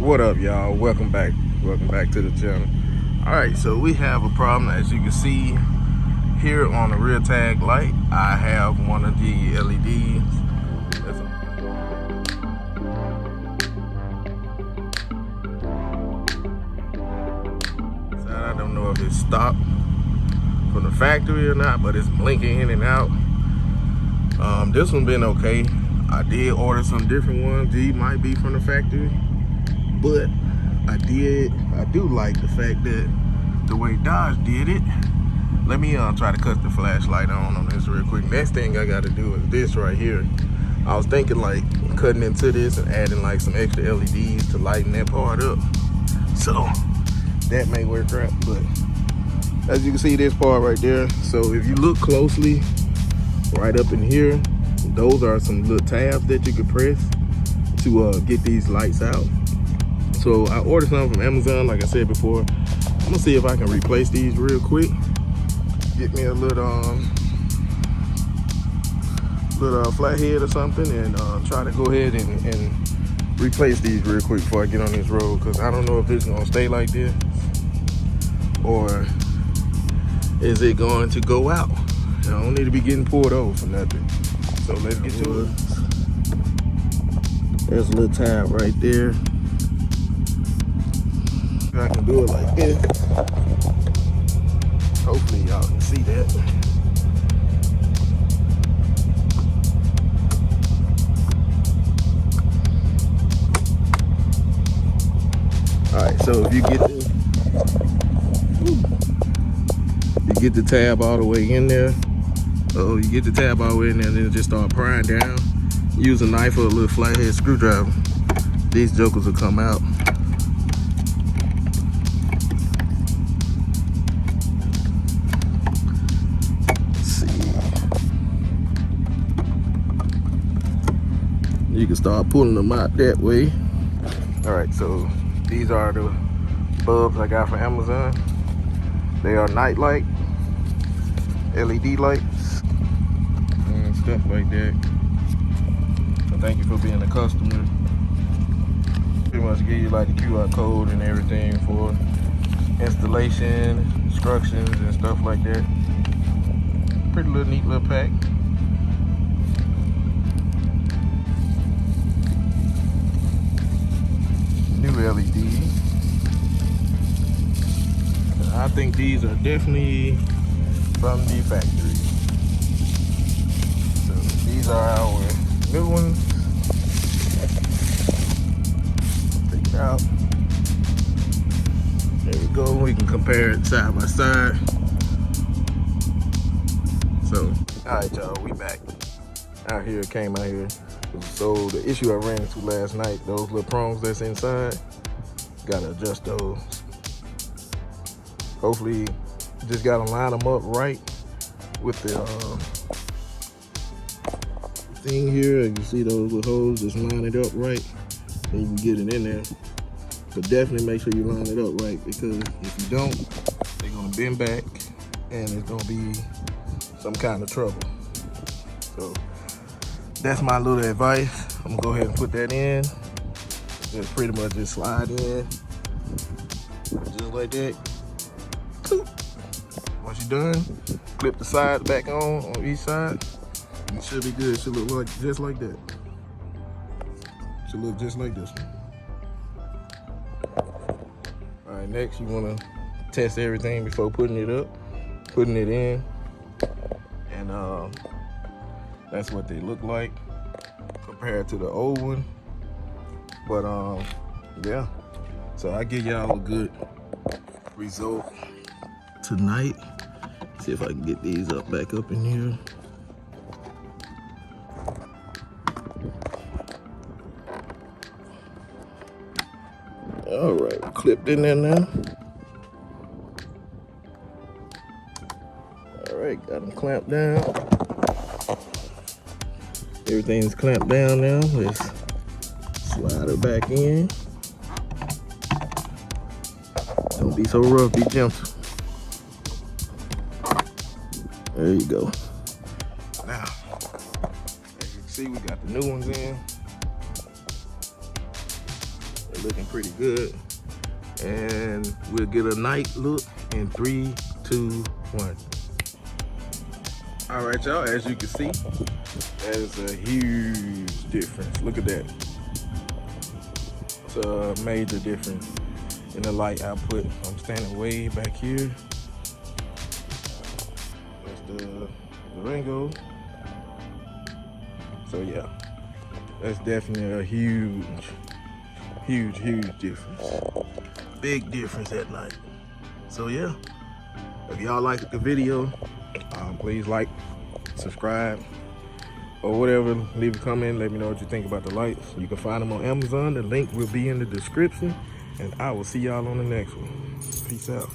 What up, y'all? Welcome back to the channel. All right, so we have a problem. As you can see here on the rear tag light, I have one of the LEDs. I don't know if it's stopped from the factory or not, but it's blinking in and out. This one been okay. I did order some different ones. These might be from the factory, but I do like the fact that the way Dodge did it. Let me try to cut the flashlight on this real quick. Next thing I got to do is this right here. I was thinking like cutting into this and adding like some extra LEDs to lighten that part up. So that may work out, but as you can see this part right there. So if you look closely, right up in here, those are some little tabs that you could press to get these lights out. So I ordered some from Amazon, like I said before. I'm gonna see if I can replace these real quick. Get me a little flathead or something, and try to go ahead and replace these real quick before I get on this road, because I don't know if it's gonna stay like this or is it going to go out. I don't need to be getting pulled over for nothing. So let's get to it. There's a little tab right there. I can do it like this. Hopefully y'all can see that. All right, so if you get the tab all the way in there. You get the tab all the way in there, and then just start prying down. Use a knife or a little flathead screwdriver. These jokers will come out. Let's see. You can start pulling them out that way. All right, so these are the bulbs I got from Amazon. They are night light, LED lights, and stuff like that. So thank you for being a customer. Pretty much give you like the QR code and everything for installation, instructions, and stuff like that. Pretty little neat little pack. New LED. I think these are definitely from the factory. So these are our new ones. Take it out. There we go. We can compare it side by side. So, all right, y'all, we back. Came out here. So the issue I ran into last night, those little prongs that's inside, gotta adjust those. Hopefully, just gotta line them up right with the thing here. You can see those little holes, just line it up right, and you can get it in there. But definitely make sure you line it up right, because if you don't, they're gonna bend back and it's gonna be some kind of trouble. So that's my little advice. I'm gonna go ahead and put that in. Just pretty much just slide in, just like that. Once you're done, clip the sides back on each side. It should be good. It should look like just like that. Should look just like this one. All right, next you want to test everything before putting it in, and that's what they look like compared to the old one. But yeah. So I give y'all a good result tonight. See if I can get these back up in here. All right, clipped in there now. All right, got them clamped down. Everything's clamped down now. Let's slide it back in. Don't be so rough, be gentle. There you go. Now, as you can see, we got the new ones in. looking pretty good. And we'll get a night look in 3, 2, 1. All right, y'all, as you can see, that is a huge difference. Look at that. It's a major difference in the light output. I'm standing way back here. That's the Durango. So yeah, that's definitely a huge difference. Big difference at night. So yeah, if y'all liked the video, please like, subscribe, or whatever. Leave a comment, let me know what you think about the lights. You can find them on Amazon. The link will be in the description, and I will see y'all on the next one. Peace out.